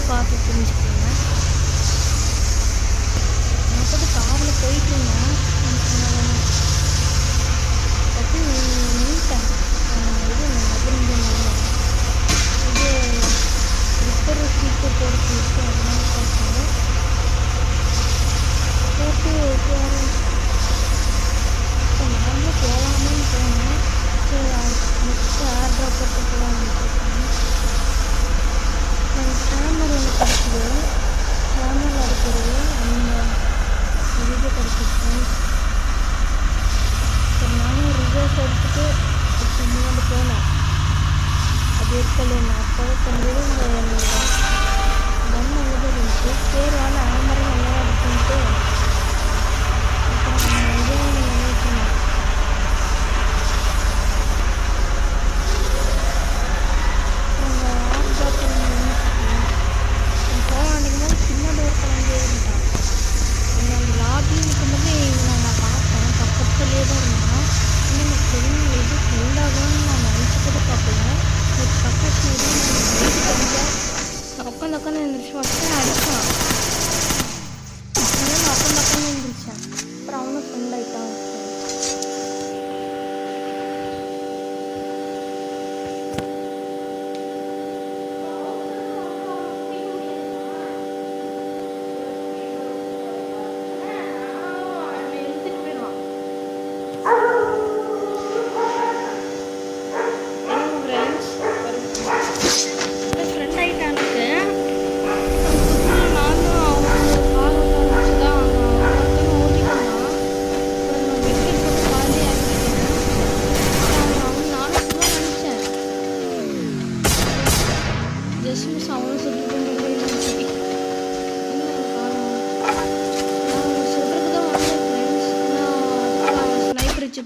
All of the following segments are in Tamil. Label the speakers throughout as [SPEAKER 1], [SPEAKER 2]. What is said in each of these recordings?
[SPEAKER 1] பார்த்து தெரிஞ்சுக்கோங்க. நான் கூட காரில் போயிட்டு இருந்தேன். நின்றுட்டேன். இது ரிப்பர் ஸ்பீக்கர் போட்டு அதெல்லாம் பார்த்தாங்க போட்டு இப்போ நானும் போகலாமே போனேன். சரி நெக்ஸ்ட்டு ஏர் ட்ராப் போட்டு போகலான்னு இருக்கேன். எனக்கு கேமரா ஒன்று கிடச்சிது. கேமரா இருக்கிறது அந்த வீடியோ கிடச்சிருச்சு. சரி நானும் ரிவர்ஸ் எடுத்துகிட்டு இப்போ முன்னாடி போனேன். அது இருக்கல நான் அப்போவே தந்தது இந்த கன் அங்கே இருந்துச்சு. சரி வாங்க ஆமரம் நல்லா இருக்குன்ட்டு அப்புறம் இதுவும் நினைச்சேன். அப்புறம் ஆர் டாக்டர் ஃபோன் அடிக்கும்போது சின்ன டோர் கிளம்பி இருந்தான். அந்த லாபி நிற்கும்போது நான் பார்த்தேன். பக்கத்துலேயே தான் இருந்தான். இன்னும் ஃப்ரெண்ட் இது ஃப்ரெண்டாகும்னு நான் நினச்சி கூட பார்க்கல. பக்கத்து நான் உட்காந்து எழுந்திரிச்சு வச்சேன். அடித்தான். அதனால நான் உட்காந்து எழுந்திரிச்சேன். அப்புறம் அவனும் ஃப்ரெண்ட் ஆகிட்டான்.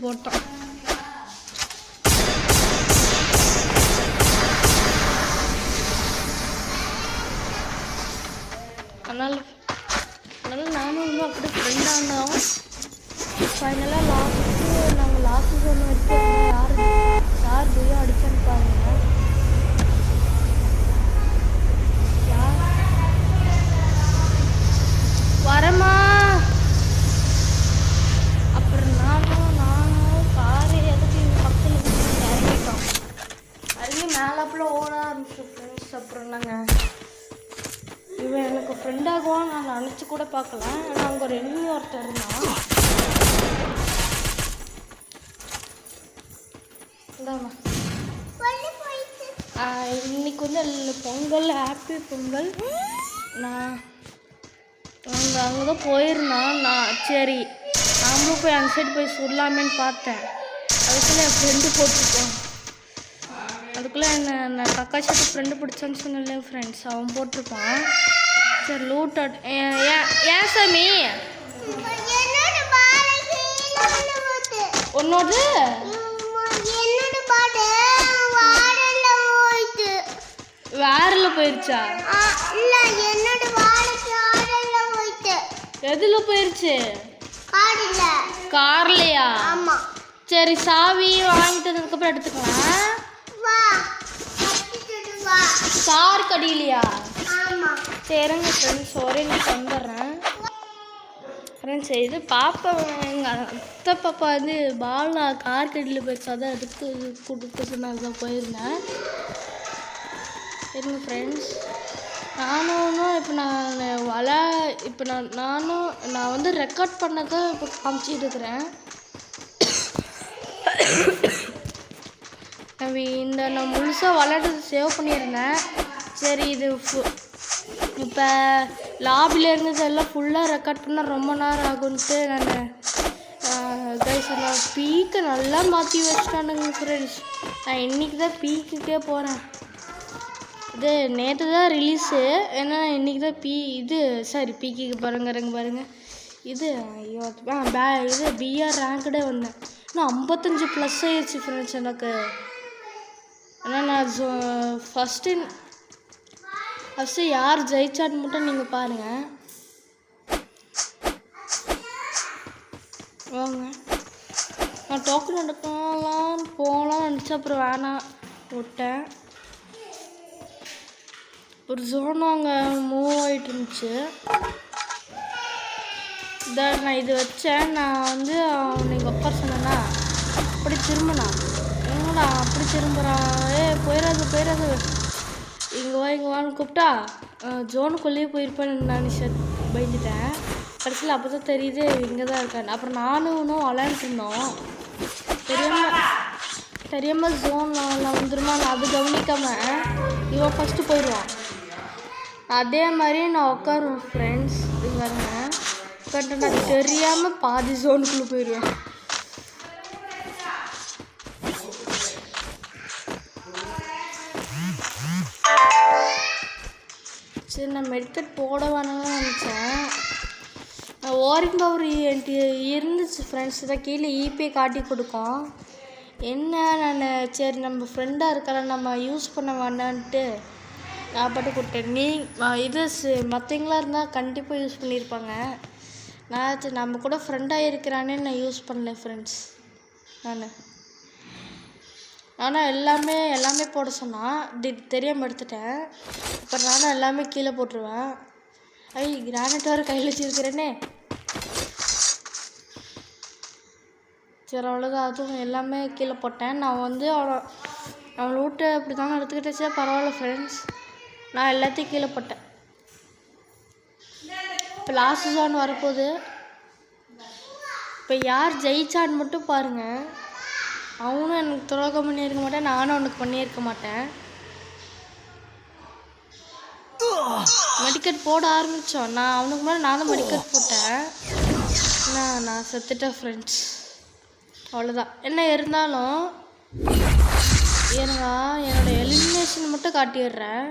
[SPEAKER 1] போட்டோம். அதனால நானும் இன்னும் அப்படி ஃப்ரெண்டாக இருந்தோம். ஃபைனலாக நாங்கள் லாஸ்ட்டு சொன்ன வரைக்கும் யார் துயம் அடிச்சேன்னு பாருங்க. வரமா அப்புறம் நானும் காரு எதுக்கு பக்கத்தில் இறங்கிட்டோம். அதுலேயே மேலாப்பில் ஓட ஆரம்பிச்சோம் ஃப்ரெண்ட்ஸ். அப்புறம் நாங்கள் இவன் எனக்கு ஃப்ரெண்டாகுவான்னு நான் நினச்சி கூட பார்க்கல. ஆனால் அங்கே ஒரு எண்ணி ஒருத்தர் இருந்தான். இன்னைக்கு வந்து பொங்கல், ஹாப்பி பொங்கல். நான் அங்கே தான் போயிருந்தான். சரி நாமளும் போய் அந்த சைடு போய் சொல்லலாமேன்னு பார்த்தேன். அதுக்குள்ளே என் ஃப்ரெண்டு போட்டிருக்கேன். அதுக்குள்ளே நான் கக்கா சட்டு ஃப்ரெண்டு பிடிச்சான்னு சொன்னேன் ஃப்ரெண்ட்ஸ். அவன் போட்டிருப்பான். சரி லூட் ஏன் சாமி உன்னோடு வேறல போயிருச்சா? எதுல போயிருச்சு? கார்லையா? சரி சாவி வாங்கிட்டு வந்ததுக்கப்புறம் எடுத்துக்கலாம். கார் கடியிலையா? சரிங்க ஃப்ரெண்ட்ஸ் ஒரே நிமிஷம் வந்துடுறேன் ஃப்ரெண்ட்ஸ். இது பாப்பா எங்கள் அத்தை பாப்பா வந்து பாலா கார் கடியில் போயிடுச்சு. அதான் அதுக்கு கூப்பிட்டு சொன்னாங்க தான் போயிருந்தேன். சரிங்க ஃப்ரெண்ட்ஸ் நானும் இப்போ நான் வந்து ரெக்கார்ட் பண்ணதை இப்போ காமிச்சிட்டு இருக்கிறேன். நான் முழுசாக விளையாடுறது சேவ் பண்ணியிருந்தேன். சரி இது இப்போ லாபியில் இருந்தது எல்லாம் ஃபுல்லாக ரெக்கார்ட் பண்ணால் ரொம்ப நேரம் ஆகுன்ட்டு நான் பீக்கை நல்லா மாற்றி வச்சுட்டானுங்க ஃப்ரெண்ட்ஸ். நான் இன்றைக்கி தான் பீக்குக்கே போகிறேன். இது நேற்று தான் ரிலீஸு. ஏன்னா இன்றைக்கி தான் பீக்குக்கு பாருங்க இது இது பிஆர் ரேங்க்டே வந்தேன். இன்னும் 55+ ஆயிடுச்சு ஃப்ரெண்ட்ஸ் எனக்கு. ஏன்னா நான் ஃபஸ்ட்டு யார் ஜெயிச்சான்னு மட்டும் நீங்கள் பாருங்கள். வாங்க நான் டோக்கன் எடுக்கலான்னு போகலான்னு நினச்சேன். அப்புறம் வேணாம் விட்டேன். ஒரு ஜோன் அங்கே மூவ் ஆகிட்டு இருந்துச்சு. நான் இது வச்சேன். நான் வந்து அவனுக்கு உட்கார சொன்னேன்னா அப்படி திரும்பினா எங்கடா அப்படி திரும்புகிறான், போயிடாது இங்கே வான்னு கூப்பிட்டா ஜோனுக்குள்ளேயே போயிருப்பேன்னு நான் பயந்துட்டேன். கடைசியில் அப்போ தான் தெரியுது இங்கே தான் இருக்கான்னு. அப்புறம் நானும் இன்னும் விளையாண்டுருந்தோம். தெரியாமல் ஜோனில் வந்துருமா, நான் அது கவனிக்காமல் இவன் ஃபஸ்ட்டு போயிடுவான். அதே மாதிரி நான் உட்காருவேன் ஃப்ரெண்ட்ஸ். இவங்க நான் தெரியாமல் பாதி ஜோனுக்குள்ளே போயிடுவேன். சரி, நான் மெடிக்கெட் போட வேணும்னு நினச்சேன். ஓரிங் பவர் என்கிட்ட இருந்துச்சு ஃப்ரெண்ட்ஸ். இதை கீழே ஈபே காட்டி கொடுக்கும். என்ன நான் சரி நம்ம ஃப்ரெண்டாக இருக்கல நம்ம யூஸ் பண்ண வேண்டான்ட்டு நான் பாட்டு கொடுத்தேன். இது மற்றவங்களாம் இருந்தால் கண்டிப்பாக யூஸ் பண்ணியிருப்பாங்க. நான் நம்ம கூட ஃப்ரெண்டாக இருக்கிறானே நான் யூஸ் பண்ணல ஃப்ரெண்ட்ஸ். ஆனால் எல்லாமே போட சொன்னால் தெரியாமல் எடுத்துட்டேன். இப்போ நானும் எல்லாமே கீழே போட்டுருவேன். கிரானைட் வேறு கையில் வச்சுருக்கிறேனே. சரி, அவ்வளோதான். அதுவும் எல்லாமே கீழே போட்டேன். நான் வந்து அவளை விட்டு அப்படி தானே எடுத்துக்கிட்டே பரவாயில்ல ஃப்ரெண்ட்ஸ். நான் எல்லாத்தையும் கீழே போட்டேன். இப்போ லாஸ்ட் ஜோன் வரப்போகுது. இப்போ யார் ஜெயிச்சான்னு மட்டும் பாருங்கள். அவனும் எனக்கு துரோகம் பண்ணியிருக்க மாட்டேன், நானும் அவனுக்கு பண்ணியிருக்க மாட்டேன். மெடிக்கெட் போட ஆரம்பித்தோம். நான் அவனுக்கு மேலே நானும் மெடிக்கெட் போட்டேன். நான் செத்துட்டேன் ஃப்ரெண்ட்ஸ். அவ்வளோதான். என்ன இருந்தாலும் என்னோட எலிமினேஷன் மட்டும் காட்டிடுறேன்.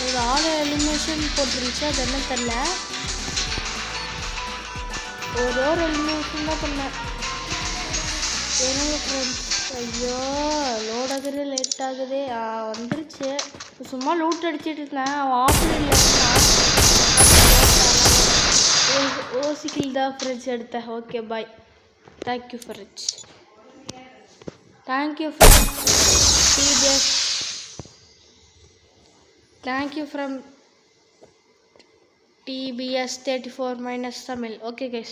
[SPEAKER 1] ஒரு ஆள் எலிமினேஷன் போட்டுருந்துச்சு, அது என்ன தெரில. ஒரு எலிமினேஷன் தான் பண்ணேன். என்னங்க ஃப்ரெண்ட்ஸ், ஐயோ லோட் ஆகுது, லேட் ஆகுது. வந்துருச்சு. சும்மா லூட் அடிச்சிட்டு இருந்தேன். அவன் ஆஃப்லைனில் இருந்தான். ஓசிக்கில் தான் ஃப்ரெண்ட்ஸ் எடுத்தேன். Okay bye. Thank you friends. Thank you from TBS. Thank you from TBS 34 - Tamil. Okay guys.